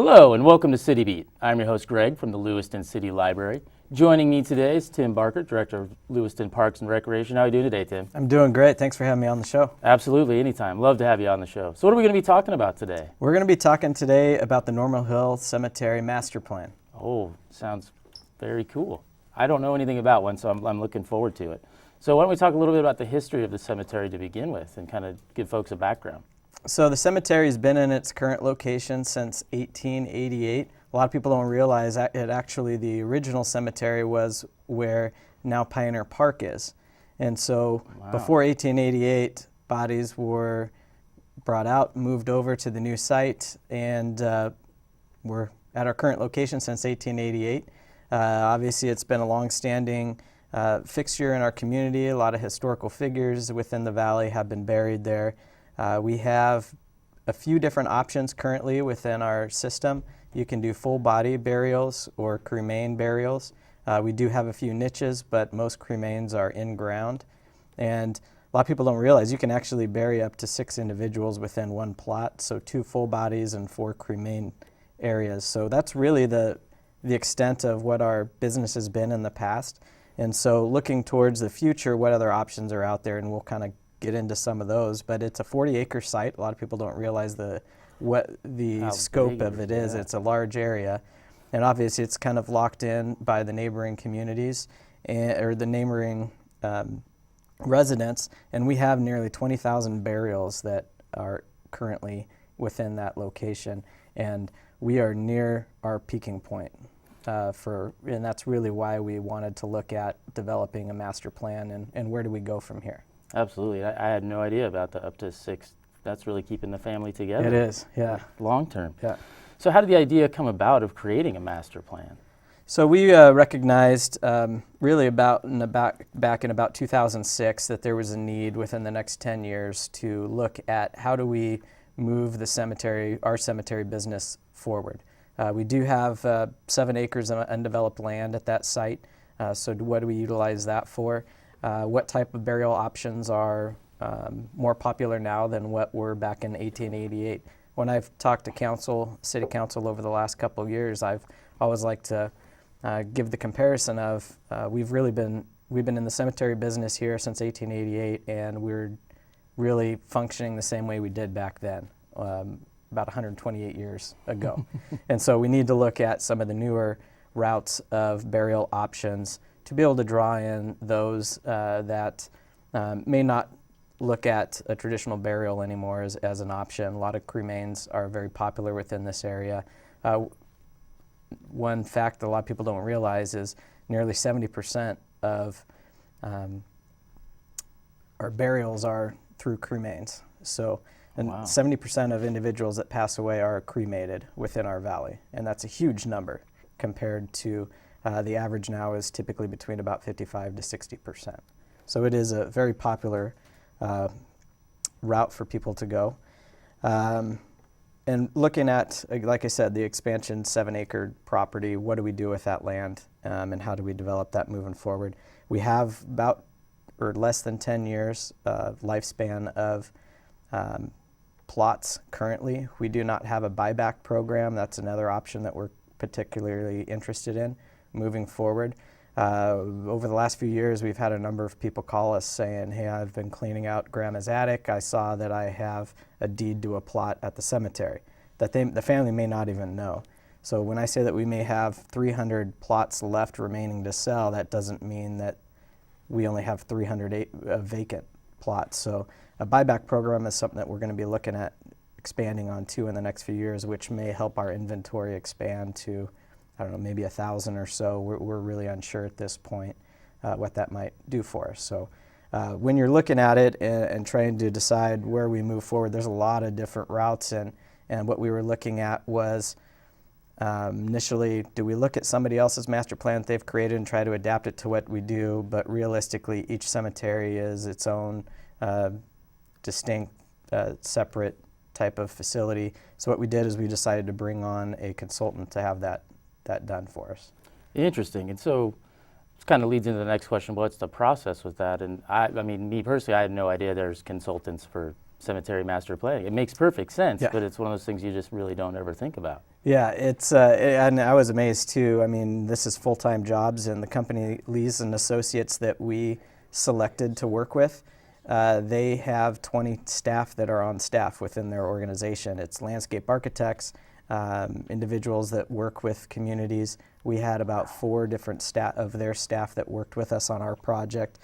Hello and welcome to City Beat. I'm your host Greg from the Lewiston City Library. Joining me today is Tim Barker, Director of Lewiston Parks and Recreation. How are you doing today, Tim? I'm doing great. Thanks for having me on the show. Absolutely, anytime. Love to have you on the show. So what are we going to be talking about today? We're going to be talking today about the Normal Hill Cemetery Master Plan. Oh, sounds very cool. I don't know anything about one, so I'm looking forward to it. So why don't we talk a little bit about the history of the cemetery to begin with and kind of give folks a background. So the cemetery has been in its current location since 1888. A lot of people don't realize that the original cemetery was where now Pioneer Park is. And so Before 1888, bodies were brought out, moved over to the new site, and we're at our current location since 1888. Obviously, it's been a long-standing fixture in our community. A lot of historical figures within the valley have been buried there. We have a few different options currently within our system. You can do full body burials or cremain burials. We do have a few niches, but most cremains are in ground. And a lot of people don't realize you can actually bury up to 6 individuals within one plot, so 2 full bodies and 4 cremain areas. So that's really the extent of what our business has been in the past. And so looking towards the future, what other options are out there, and we'll kind of get into some of those. But it's a 40-acre site. A lot of people don't realize what the scope of it is. Yeah. It's a large area. And obviously it's kind of locked in by the neighboring communities or the neighboring residents. And we have nearly 20,000 burials that are currently within that location. And we are near our peaking point. And that's really why we wanted to look at developing a master plan and where do we go from here. Absolutely. I had no idea about the up to 6. That's really keeping the family together. It is, yeah. Long term. Yeah. So how did the idea come about of creating a master plan? So we recognized really back in about 2006 that there was a need within the next 10 years to look at how do we move our cemetery business forward. We do have 7 acres of undeveloped land at that site. So what do we utilize that for? What type of burial options are more popular now than what were back in 1888? When I've talked to city council over the last couple of years, I've always liked to give the comparison of we've been in the cemetery business here since 1888, and we're really functioning the same way we did back then, about 128 years ago. And so we need to look at some of the newer routes of burial options to be able to draw in those that may not look at a traditional burial anymore as an option. A lot of cremains are very popular within this area. One fact that a lot of people don't realize is nearly 70% of our burials are through cremains. So, and 70% of individuals that pass away are cremated within our valley, and that's a huge number compared to the average now is typically between about 55 to 60%. So it is a very popular route for people to go. And looking at, like I said, the expansion 7-acre property, what do we do with that land and how do we develop that moving forward? We have about or less than 10 years lifespan of plots currently. We do not have a buyback program. That's another option that we're particularly interested in moving forward. Over the last few years, we've had a number of people call us saying, hey, I've been cleaning out Grandma's attic. I saw that I have a deed to a plot at the cemetery that the family may not even know. So when I say that we may have 300 plots left remaining to sell, that doesn't mean that we only have 300 vacant plots. So a buyback program is something that we're going to be looking at expanding on too in the next few years, which may help our inventory expand to, I don't know, maybe 1,000 or so. We're really unsure at this point what that might do for us. So when you're looking at it and trying to decide where we move forward, there's a lot of different routes, and what we were looking at was initially, do we look at somebody else's master plan that they've created and try to adapt it to what we do? But realistically, each cemetery is its own distinct, separate type of facility. So what we did is we decided to bring on a consultant to have that done for us. Interesting. And so kind of leads into the next question. What's the process with that? And I mean, me personally, I had no idea there's consultants for cemetery master planning. It makes perfect sense, Yeah. but it's one of those things you just really don't ever think about. Yeah, and I was amazed too. I mean, this is full-time jobs, and the company Lees and Associates that we selected to work with, they have 20 staff that are on staff within their organization. It's landscape architects, individuals that work with communities. We had about 4 different of their staff that worked with us on our project.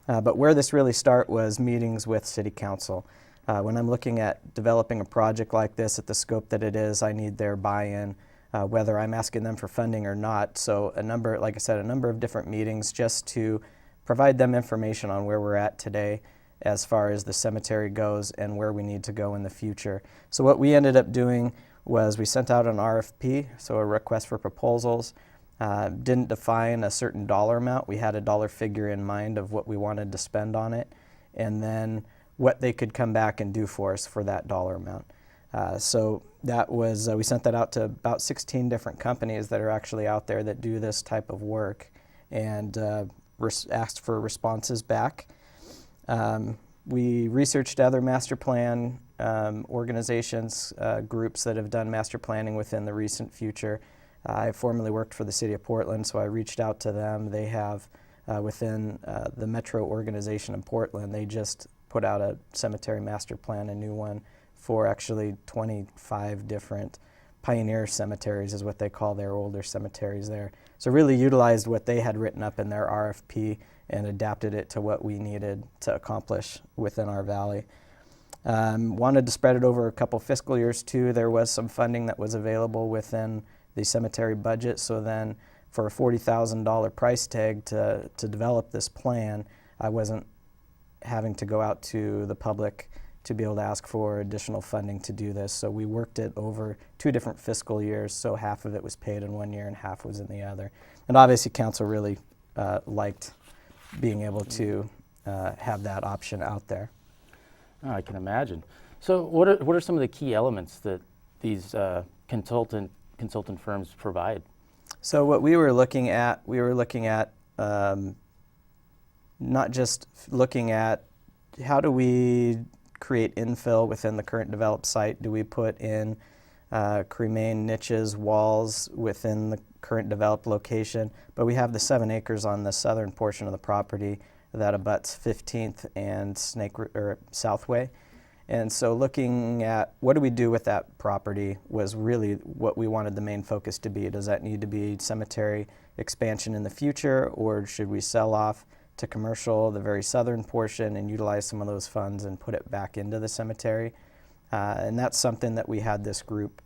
But where this really started was meetings with City Council. When I'm looking at developing a project like this at the scope that it is, I need their buy-in, whether I'm asking them for funding or not. So like I said, a number of different meetings just to provide them information on where we're at today as far as the cemetery goes and where we need to go in the future. So what we ended up doing was we sent out an RFP, so a request for proposals. Didn't define a certain dollar amount. We had a dollar figure in mind of what we wanted to spend on it, and then what they could come back and do for us for that dollar amount. So that was, we sent that out to about 16 different companies that are actually out there that do this type of work, and asked for responses back. We researched other master plan organizations, groups that have done master planning within the recent future. I formerly worked for the City of Portland, so I reached out to them. They have, within the Metro organization in Portland, they just put out a cemetery master plan, a new one, for actually 25 different pioneer cemeteries is what they call their older cemeteries there. So really utilized what they had written up in their RFP and adapted it to what we needed to accomplish within our valley. Wanted to spread it over a couple fiscal years too. There was some funding that was available within the cemetery budget, so then for a $40,000 price tag to develop this plan, I wasn't having to go out to the public to be able to ask for additional funding to do this. So we worked it over 2 different fiscal years, so half of it was paid in one year and half was in the other. And obviously council really liked being able to have that option out there. Oh, I can imagine. So what are some of the key elements that these consultant firms provide? So what we were looking at not just looking at how do we create infill within the current developed site. Do we put in cremain niches, walls within the current developed location? But we have the 7 acres on the southern portion of the property that abuts 15th and Southway. And so looking at what do we do with that property was really what we wanted the main focus to be. Does that need to be cemetery expansion in the future, or should we sell off to commercial, the very southern portion, and utilize some of those funds and put it back into the cemetery? And that's something that we had this group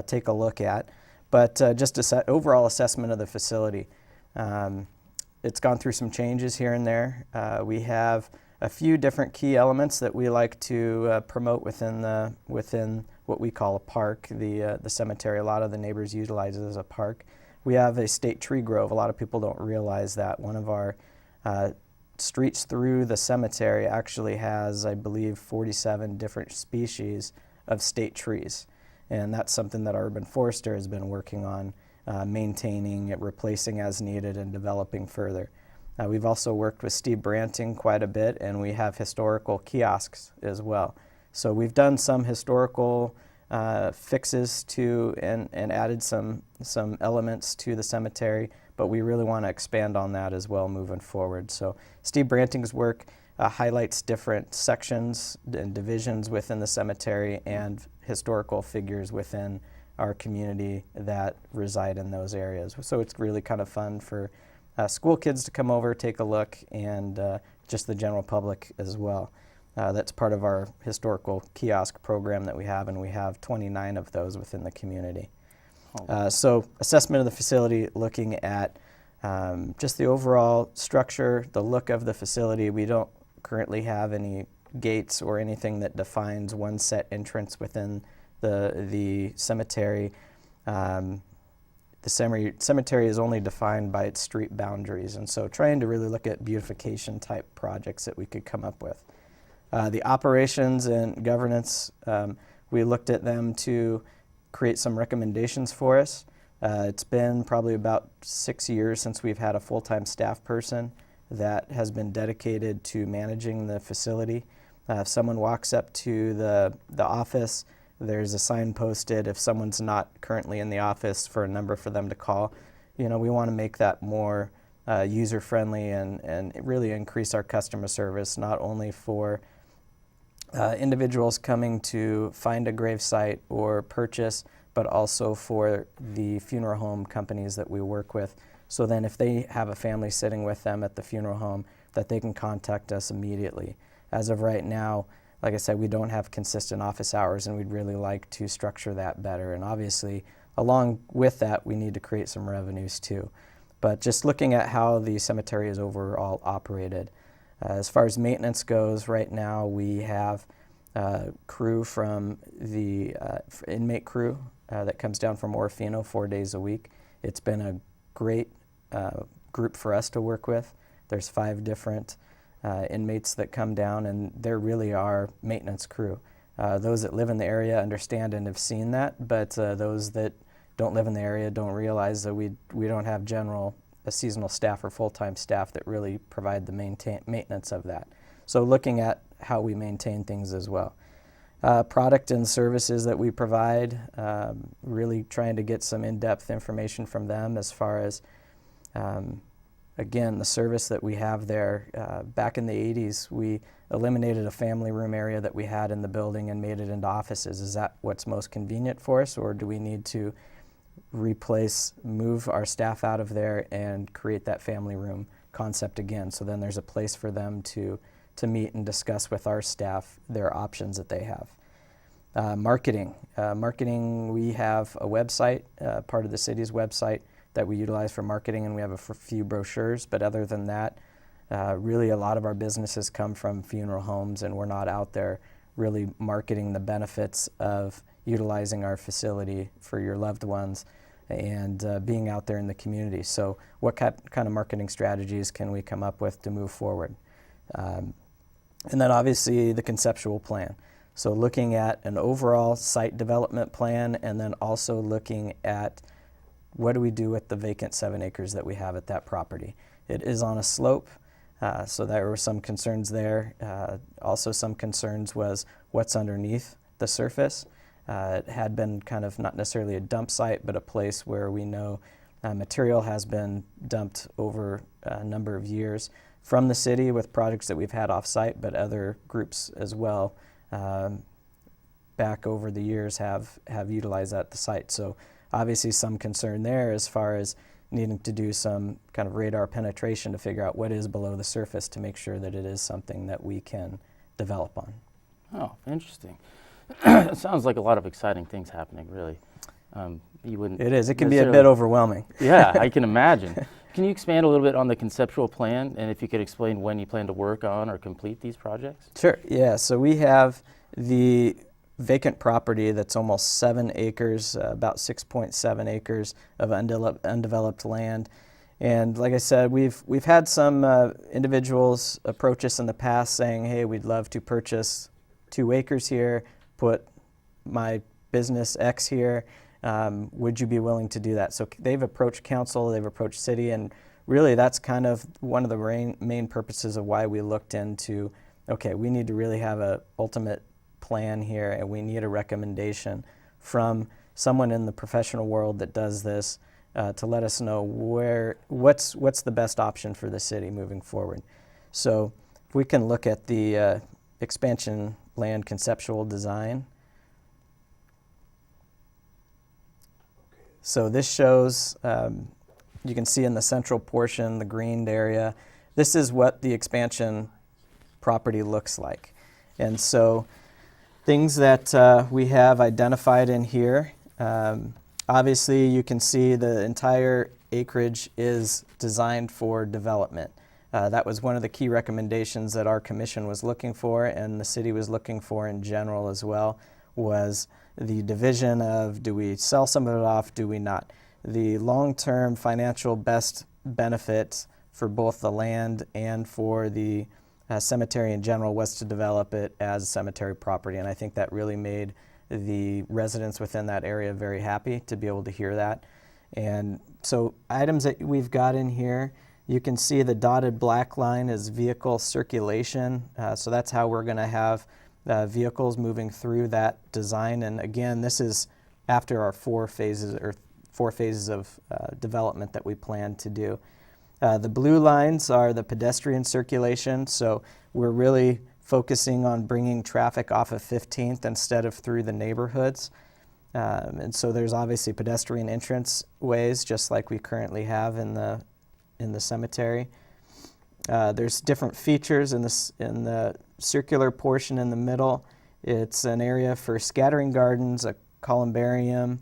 take a look at. But just an overall assessment of the facility. It's gone through some changes here and there. We have a few different key elements that we like to promote within what we call a park, the cemetery. A lot of the neighbors utilize it as a park. We have a state tree grove. A lot of people don't realize that. One of our streets through the cemetery actually has, I believe, 47 different species of state trees. And that's something that our urban forester has been working on, maintaining, replacing as needed, and developing further. We've also worked with Steve Branting quite a bit, and we have historical kiosks as well. So we've done some historical fixes to and added some elements to the cemetery, but we really want to expand on that as well moving forward. So Steve Branting's work highlights different sections and divisions within the cemetery and historical figures within our community that reside in those areas. So it's really kind of fun for school kids to come over, take a look, and just the general public as well. That's part of our historical kiosk program that we have, and we have 29 of those within the community. So assessment of the facility, looking at just the overall structure, the look of the facility. We don't currently have any gates or anything that defines one set entrance within the cemetery. The cemetery is only defined by its street boundaries, and so trying to really look at beautification type projects that we could come up with. The operations and governance, we looked at them to create some recommendations for us. It's been probably about 6 years since we've had a full-time staff person that has been dedicated to managing the facility. If someone walks up to the office, there's a sign posted if someone's not currently in the office for a number for them to call. We want to make that more user-friendly and really increase our customer service, not only for individuals coming to find a gravesite or purchase, but also for the funeral home companies that we work with. So then if they have a family sitting with them at the funeral home, that they can contact us immediately. As of right now, like I said, we don't have consistent office hours, and we'd really like to structure that better. And obviously, along with that, we need to create some revenues too. But just looking at how the cemetery is overall operated, as far as maintenance goes, right now we have crew from the inmate crew that comes down from Orofino 4 days a week. It's been a great group for us to work with. There's 5 different inmates that come down, and they're really our maintenance crew. Those that live in the area understand and have seen that, but those that don't live in the area don't realize that we don't have a seasonal staff or full-time staff that really provide the maintenance of that. So looking at how we maintain things as well. Product and services that we provide, really trying to get some in-depth information from them as far as, again, the service that we have there. Back in the 80s, we eliminated a family room area that we had in the building and made it into offices. Is that what's most convenient for us, or do we need to move our staff out of there and create that family room concept again? So then there's a place for them to meet and discuss with our staff their options that they have. Marketing, we have a website, part of the city's website that we utilize for marketing, and we have a few brochures, but other than that, really a lot of our businesses come from funeral homes, and we're not out there really marketing the benefits of utilizing our facility for your loved ones and being out there in the community. So what kind of marketing strategies can we come up with to move forward? And then obviously the conceptual plan. So looking at an overall site development plan, and then also looking at what do we do with the vacant 7 acres that we have at that property. It is on a slope, so there were some concerns there. Also some concerns was what's underneath the surface. It had been kind of not necessarily a dump site, but a place where we know material has been dumped over a number of years from the city with projects that we've had off-site, but other groups as well back over the years have utilized that at the site. So obviously some concern there as far as needing to do some kind of radar penetration to figure out what is below the surface to make sure that it is something that we can develop on. Oh, interesting. It sounds like a lot of exciting things happening, really. You wouldn't. It is. It can be a bit overwhelming. Yeah, I can imagine. Can you expand a little bit on the conceptual plan, and if you could explain when you plan to work on or complete these projects? Sure. Yeah. So we have the vacant property that's almost 7 acres, about 6.7 acres of undeveloped land. And like I said, we've had some individuals approach us in the past saying, hey, we'd love to purchase 2 acres here, put my business X here. Would you be willing to do that? So they've approached council, they've approached city, and really that's kind of one of the main purposes of why we looked into, okay, we need to really have an ultimate plan here, and we need a recommendation from someone in the professional world that does this to let us know what's the best option for the city moving forward. So if we can look at the expansion land conceptual design. So this shows, you can see in the central portion, the greened area, this is what the expansion property looks like. And so things that we have identified in here, obviously you can see the entire acreage is designed for development. That was one of the key recommendations that our commission was looking for, and the city was looking for in general as well, was the division of, do we sell some of it off, do we not? The long-term financial best benefit for both the land and for the cemetery in general was to develop it as cemetery property, and I think that really made the residents within that area very happy to be able to hear that. And so items that we've got in here, you can see the dotted black line is vehicle circulation. So that's how we're going to have vehicles moving through that design. And again, this is after our four phases of development that we plan to do. The blue lines are the pedestrian circulation. So we're really focusing on bringing traffic off of 15th instead of through the neighborhoods. And so there's obviously pedestrian entrance ways, just like we currently have in the cemetery. There's different features in the circular portion in the middle. It's an area for scattering gardens, a columbarium.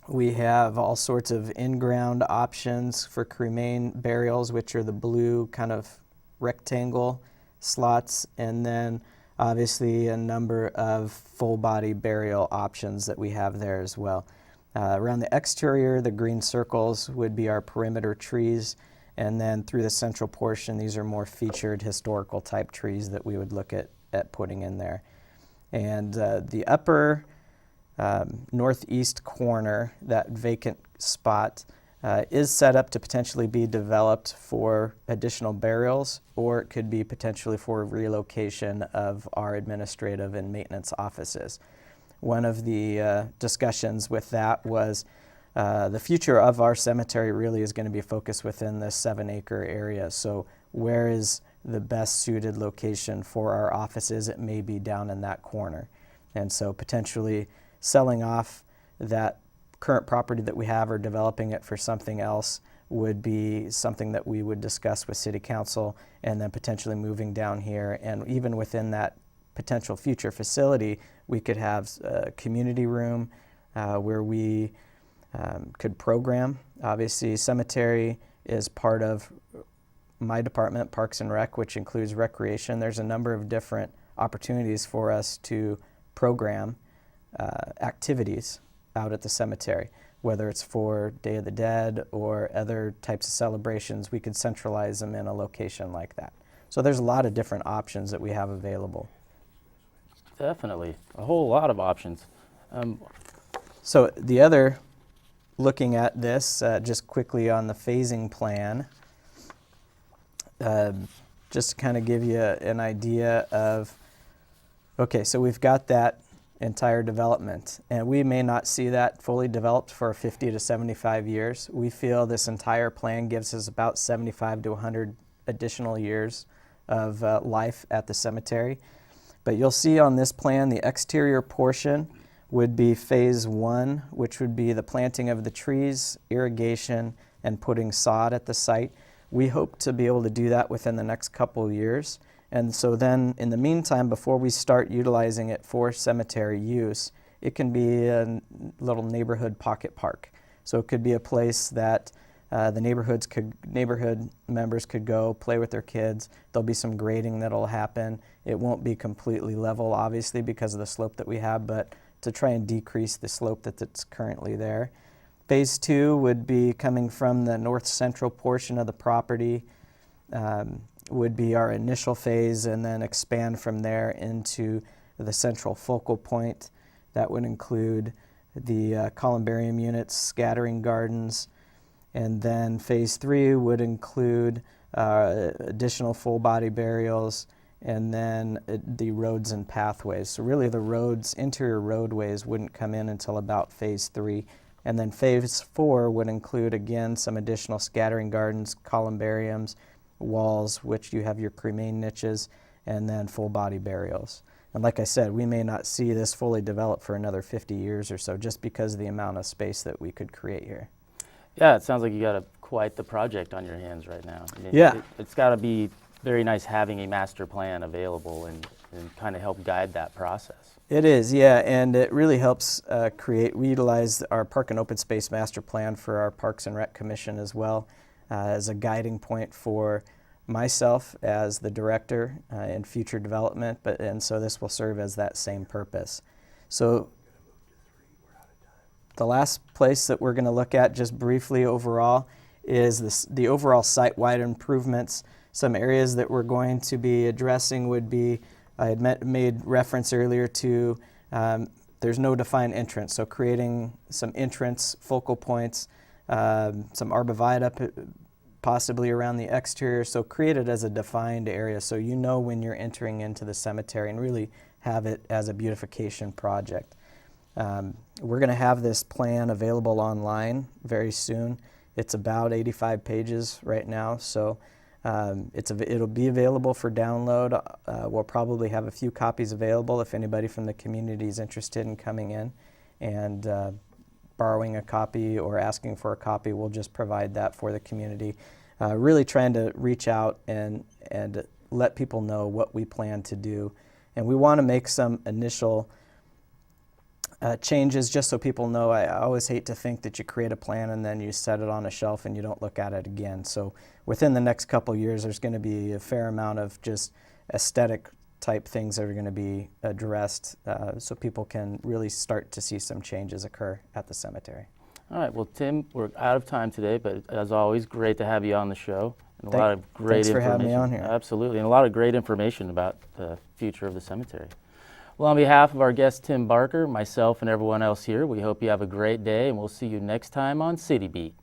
We have all sorts of in-ground options for cremain burials, which are the blue kind of rectangle slots, and then obviously a number of full-body burial options that we have there as well. Around the exterior, the green circles would be our perimeter trees, and then through the central portion, these are more featured historical type trees that we would look at putting in there. And the upper northeast corner, that vacant spot, is set up to potentially be developed for additional burials, or it could be potentially for relocation of our administrative and maintenance offices. One of the discussions with that was the future of our cemetery really is going to be focused within the 7-acre area. So where is the best suited location for our offices? It may be down in that corner. And so potentially selling off that current property that we have or developing it for something else would be something that we would discuss with City Council, and then potentially moving down here. And even within that potential future facility, we could have a community room where we could program. Obviously, cemetery is part of my department, Parks and Rec, which includes recreation. There's a number of different opportunities for us to program activities out at the cemetery, whether it's for Day of the Dead or other types of celebrations. We could centralize them in a location like that. So there's a lot of different options that we have available. Definitely, a whole lot of options. So the other, looking at this just quickly on the phasing plan, just to kind of give you an idea of, okay, so we've got that entire development, and we may not see that fully developed for 50 to 75 years. We feel this entire plan gives us about 75 to 100 additional years of life at the cemetery. But you'll see on this plan, the exterior portion would be phase 1, which would be the planting of the trees, irrigation, and putting sod at the site. We hope to be able to do that within the next couple of years. And so then, in the meantime, before we start utilizing it for cemetery use, it can be a little neighborhood pocket park. So it could be a place that the neighborhood members could go play with their kids. There'll be some grading that'll happen. It won't be completely level, obviously, because of the slope that we have, but to try and decrease the slope that's currently there. Phase 2 would be coming from the north central portion of the property. Would be our initial phase, and then expand from there into the central focal point. That would include the columbarium units, scattering gardens, and then phase 3 would include additional full body burials, and then the roads and pathways. So really the roads, interior roadways, wouldn't come in until about phase 3. And then phase 4 would include, again, some additional scattering gardens, columbariums, walls, which you have your cremain niches, and then full body burials. And like I said, we may not see this fully developed for another 50 years or so, just because of the amount of space that we could create here. Yeah, it sounds like you got quite the project on your hands right now. I mean, Yeah. It's got to be very nice having a master plan available and kind of help guide that process. It is, yeah, and it really helps we utilize our Park and Open Space Master Plan for our Parks and Rec Commission as well, as a guiding point for myself as the director in future development, and so this will serve as that same purpose. So the last place that we're going to look at just briefly overall is the overall site-wide improvements. Some areas that we're going to be addressing would be, I had made reference earlier to there's no defined entrance, so creating some entrance focal points, some arborvitae possibly around the exterior, so create it as a defined area so you know when you're entering into the cemetery and really have it as a beautification project. We're going to have this plan available online very soon. It's about 85 pages right now, so it'll be available for download. We'll probably have a few copies available if anybody from the community is interested in coming in and borrowing a copy or asking for a copy. We'll just provide that for the community. Really trying to reach out and let people know what we plan to do. And we want to make some initial changes just so people know. I always hate to think that you create a plan and then you set it on a shelf and you don't look at it again. So within the next couple years, there's going to be a fair amount of just aesthetic type things that are going to be addressed so people can really start to see some changes occur at the cemetery. All right, well, Tim, we're out of time today, but as always, great to have you on the show. And a lot of great Thanks for having me on here. Absolutely, and a lot of great information about the future of the cemetery. Well, on behalf of our guest, Tim Barker, myself, and everyone else here, we hope you have a great day, and we'll see you next time on City Beat.